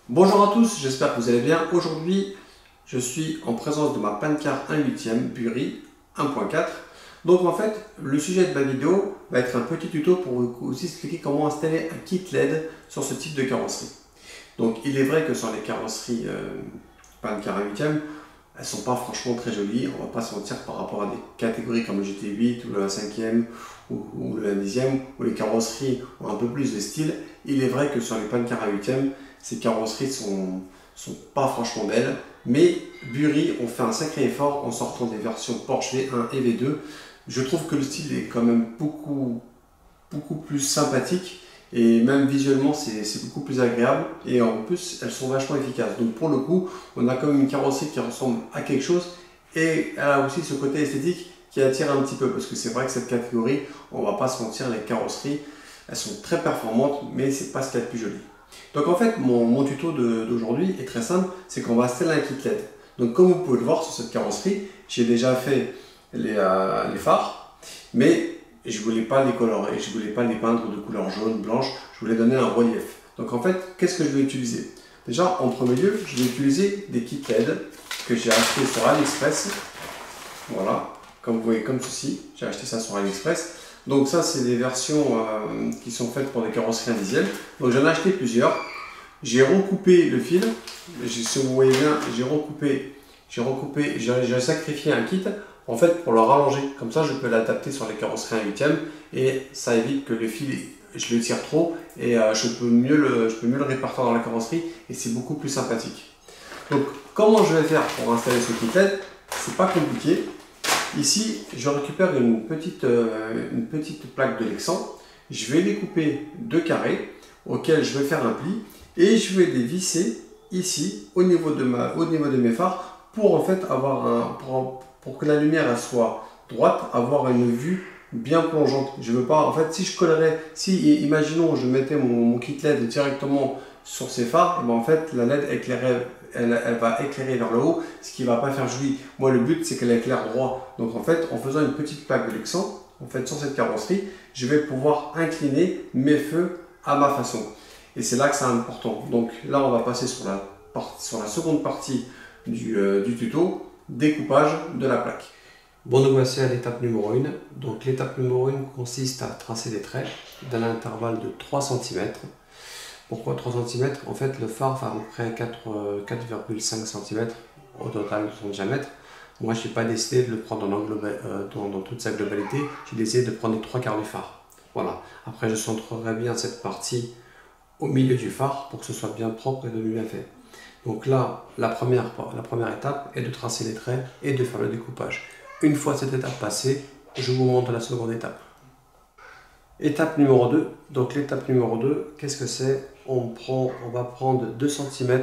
Bonjour à tous, j'espère que vous allez bien. Aujourd'hui, je suis en présence de ma Pancar 1/8 Bury 1.4. Donc en fait, le sujet de ma vidéo va être un petit tuto pour vous expliquer comment installer un kit LED sur ce type de carrosserie. Donc il est vrai que sur les carrosseries Pancar 1/8, elles sont pas franchement très jolies, on va pas se mentir, par rapport à des catégories comme le GT8 ou le A5e ou le A10e, où les carrosseries ont un peu plus de style. Il est vrai que sur les Pancar 1/8, ces carrosseries sont pas franchement belles, mais Bury ont fait un sacré effort en sortant des versions Porsche V1 et V2. Je trouve que le style est quand même beaucoup plus sympathique, et même visuellement c'est beaucoup plus agréable, et en plus elles sont vachement efficaces. Donc pour le coup, on a quand même une carrosserie qui ressemble à quelque chose, et elle a aussi ce côté esthétique qui attire un petit peu, parce que c'est vrai que cette catégorie, on va pas se mentir, les carrosseries elles sont très performantes, mais c'est pas ce qu'il y a de plus joli. Donc en fait mon tuto d'aujourd'hui est très simple, c'est qu'on va installer un kit LED. Donc comme vous pouvez le voir sur cette carrosserie, j'ai déjà fait les phares, mais je voulais pas les colorer, je voulais pas les peindre de couleur jaune, blanche, je voulais donner un relief. Donc en fait, qu'est-ce que je vais utiliser? Déjà, en premier lieu, je vais utiliser des kits LED que j'ai acheté sur AliExpress. Voilà, comme vous voyez, comme ceci, j'ai acheté ça sur AliExpress. Donc ça, c'est des versions qui sont faites pour des carrosseries indisiennes. Donc j'en ai acheté plusieurs. J'ai recoupé le fil, si vous voyez bien, j'ai sacrifié un kit en fait pour le rallonger. Comme ça, je peux l'adapter sur les carrosseries 1/8 et ça évite que le fil, je le tire trop, et je peux mieux le répartir dans la carrosserie, et c'est beaucoup plus sympathique. Donc comment je vais faire pour installer ce kit LED? C'est pas compliqué. Ici, je récupère une petite plaque de Lexan. Je vais découper deux carrés auxquels je vais faire un pli, et je vais les visser ici au niveau de mes phares pour en fait avoir pour que la lumière elle soit droite, avoir une vue bien plongeante. Je veux pas, en fait, si imaginons je mettais mon kit LED directement sur ces phares, et ben en fait la LED elle va éclairer vers le haut, ce qui va pas faire joli. Moi le but c'est qu'elle éclaire droit. Donc en fait, en faisant une petite plaque de Lexan, en fait sur cette carrosserie, je vais pouvoir incliner mes feux à ma façon. Et c'est là que c'est important. Donc là on va passer sur la seconde partie du tuto, découpage de la plaque. Bon, nous voici à l'étape numéro 1. Donc l'étape numéro 1 consiste à tracer des traits d'un intervalle de 3 cm. Pourquoi 3 cm? En fait, le phare fait à peu près 4,5 cm au total de son diamètre. Moi, je n'ai pas décidé de le prendre dans toute sa globalité. J'ai décidé de prendre les 3/4 du phare. Voilà. Après, je centrerai bien cette partie au milieu du phare pour que ce soit bien propre et de bien fait. Donc là, la première étape est de tracer les traits et de faire le découpage. Une fois cette étape passée, je vous montre la seconde étape. Étape numéro 2. Donc l'étape numéro 2, qu'est-ce que c'est? On va prendre 2 cm,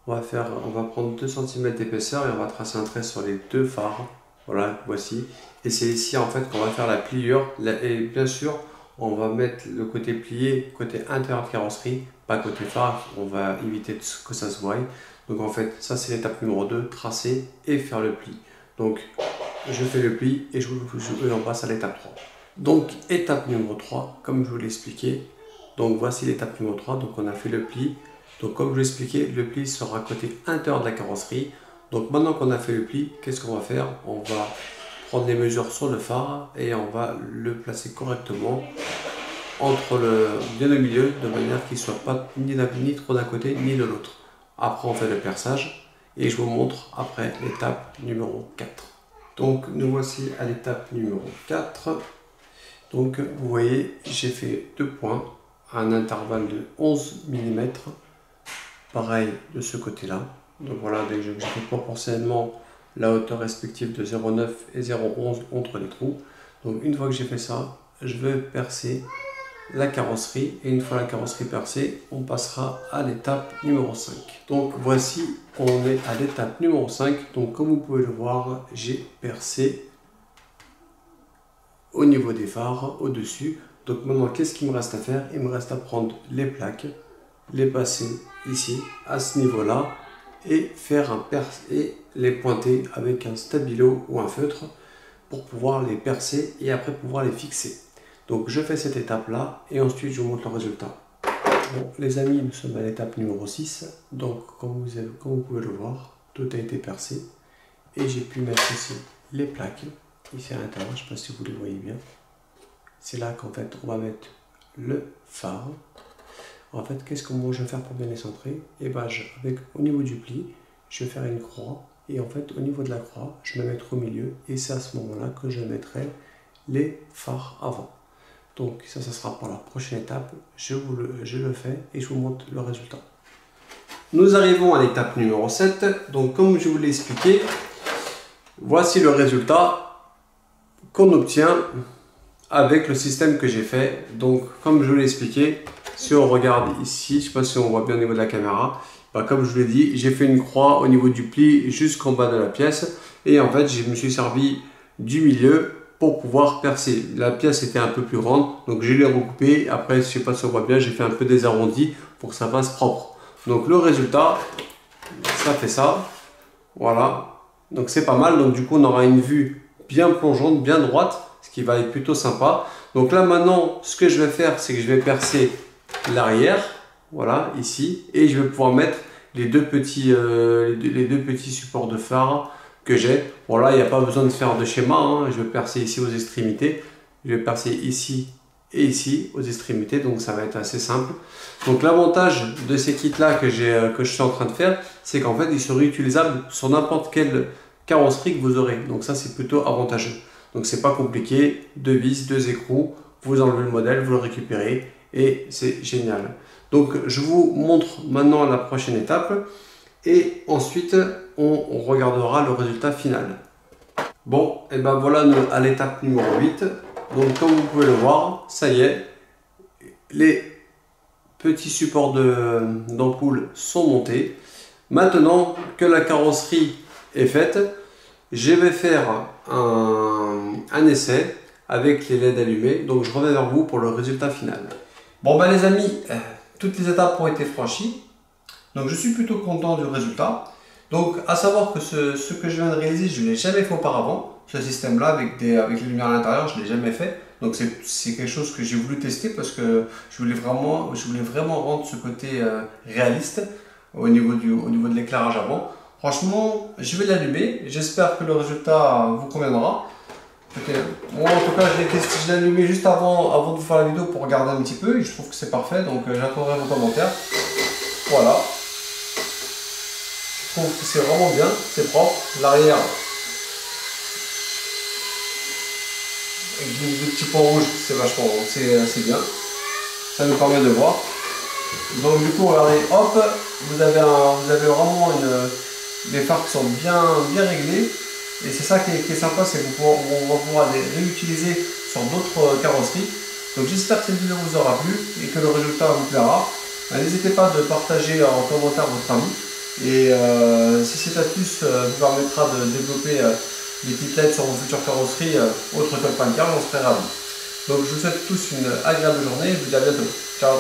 on va prendre 2 cm d'épaisseur, et on va tracer un trait sur les deux phares. Voilà, voici. Et c'est ici en fait qu'on va faire la pliure. Et bien sûr, on va mettre le côté plié, côté intérieur de carrosserie, pas côté phare, on va éviter que ça se voie. Donc en fait, ça c'est l'étape numéro 2, tracer et faire le pli. Donc je fais le pli et on passe à l'étape 3. Donc étape numéro 3, comme je vous l'ai expliqué, donc voici l'étape numéro 3, donc on a fait le pli. Donc comme je vous l'ai expliqué, le pli sera côté intérieur de la carrosserie. Donc maintenant qu'on a fait le pli, qu'est-ce qu'on va faire? On va prendre les mesures sur le phare et on va le placer correctement bien au milieu, de manière qu'il ne soit pas ni trop d'un côté ni de l'autre. Après on fait le perçage et je vous montre après l'étape numéro 4. Donc nous voici à l'étape numéro 4. Donc vous voyez, j'ai fait 2 points à un intervalle de 11 mm. Pareil de ce côté-là. Donc voilà, j'ai fait proportionnellement la hauteur respective de 0,9 et 0,11 entre les trous. Donc une fois que j'ai fait ça, je vais percer la carrosserie, et une fois la carrosserie percée, on passera à l'étape numéro 5. Donc voici, on est à l'étape numéro 5. Donc comme vous pouvez le voir, j'ai percé au niveau des phares, au-dessus. Donc maintenant, qu'est-ce qu'il me reste à faire? Il me reste à prendre les plaques, les passer ici, à ce niveau-là, et les pointer avec un stabilo ou un feutre pour pouvoir les percer et après pouvoir les fixer. Donc je fais cette étape là et ensuite je vous montre le résultat. Bon, les amis, nous sommes à l'étape numéro 6. Donc, comme vous pouvez le voir, tout a été percé. Et j'ai pu mettre ici les plaques, ici à l'intérieur, je ne sais pas si vous les voyez bien. C'est là qu'en fait, on va mettre le phare. En fait, comment je vais faire pour bien les centrer? Et ben, au niveau du pli, je vais faire une croix. Et en fait, au niveau de la croix, je vais me mettre au milieu. Et c'est à ce moment-là que je mettrai les phares avant. Donc ça sera pour la prochaine étape. Je le fais et je vous montre le résultat. Nous arrivons à l'étape numéro 7. Donc comme je vous l'ai expliqué, voici le résultat qu'on obtient avec le système que j'ai fait. Donc comme je vous l'ai expliqué, si on regarde ici, je ne sais pas si on voit bien au niveau de la caméra, comme je vous l'ai dit, j'ai fait une croix au niveau du pli jusqu'en bas de la pièce. Et en fait, je me suis servi du milieu pour pouvoir percer. La pièce était un peu plus grande, donc je l'ai recoupée. Après, je ne sais pas si on voit bien, j'ai fait un peu des arrondis pour que ça fasse propre. Donc le résultat, ça fait ça. Voilà. Donc c'est pas mal. Donc du coup, on aura une vue bien plongeante, bien droite, ce qui va être plutôt sympa. Donc là maintenant, ce que je vais faire, c'est que je vais percer l'arrière. Voilà, ici. Et je vais pouvoir mettre les deux petits supports de phare que j'ai. Voilà, il n'y a pas besoin de faire de schéma, hein. Je vais percer ici aux extrémités, je vais percer ici et ici aux extrémités, donc ça va être assez simple. Donc l'avantage de ces kits là que je suis en train de faire, c'est qu'en fait ils sont réutilisables sur n'importe quelle carrosserie que vous aurez, donc ça c'est plutôt avantageux. Donc c'est pas compliqué, 2 vis, 2 écrous, vous enlevez le modèle, vous le récupérez et c'est génial. Donc je vous montre maintenant la prochaine étape et ensuite on regardera le résultat final. Bon, et ben voilà à l'étape numéro 8. Donc comme vous pouvez le voir, ça y est, les petits supports d'ampoule sont montés. Maintenant que la carrosserie est faite, je vais faire un essai avec les LED allumés. Donc je reviens vers vous pour le résultat final. Bon ben les amis, toutes les étapes ont été franchies. Donc je suis plutôt content du résultat. Donc à savoir que ce que je viens de réaliser, je ne l'ai jamais fait auparavant. Ce système là avec les lumières à l'intérieur, je ne l'ai jamais fait. Donc c'est quelque chose que j'ai voulu tester parce que je voulais vraiment rendre ce côté réaliste au niveau de l'éclairage avant. Franchement, je vais l'allumer. J'espère que le résultat vous conviendra. Moi en tout cas, je l'ai allumé juste avant de vous faire la vidéo pour regarder un petit peu. Et je trouve que c'est parfait. Donc j'attendrai vos commentaires. Voilà. Je trouve que c'est vraiment bien, c'est propre. L'arrière, avec des petits points rouges, c'est vachement, c'est bien. Ça nous permet de voir. Donc du coup, regardez, hop, vous avez vraiment des phares qui sont bien réglés. Et c'est ça qui est sympa, c'est qu'on va pouvoir les réutiliser sur d'autres carrosseries. Donc j'espère que cette vidéo vous aura plu et que le résultat vous plaira. N'hésitez pas de partager en commentaire votre avis. Et si cette astuce vous permettra de développer des petites LED sur vos futures carrosseries autres que le pancart, on serait ravis. Donc je vous souhaite tous une agréable journée et je vous dis à bientôt. Ciao.